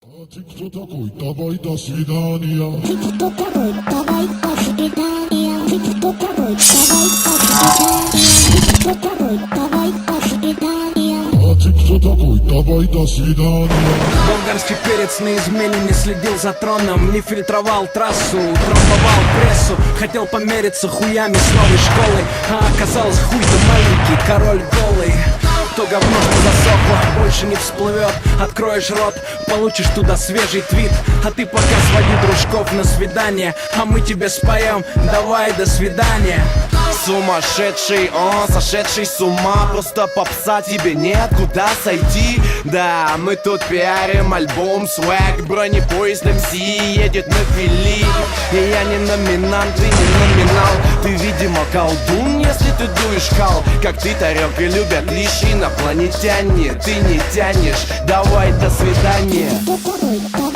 А ты кто такой? Давай до свидания. Ты кто такой? Давай до свидания. Ты кто такой? Давай до свидания. Ты кто такой? Давай до свидания. А ты кто такой? Давай до свидания. Болгарский перец на измене, не следил за троном, не фильтровал трассу, трамбовал прессу. Хотел помериться хуями с новой школой, а оказалось хуй-то маленький, король голый. То говно, что засохло, больше не всплывет. Откроешь рот, получишь туда свежий твит. А ты пока своди дружков на свидание, а мы тебе споем, давай, до свидания. Сумасшедший, он сошедший с ума. Просто попса, тебе нет куда сойти. Да, мы тут пиарим альбом Swag. Бронепоезд МС едет на фили. И я не номинант, ты не номинал. Ты, видимо, колдун, если ты дуешь кал. Как ты, Тарек, и любят лишь инопланетяне. Ты не тянешь, давай, до свидания. Ты кто такой?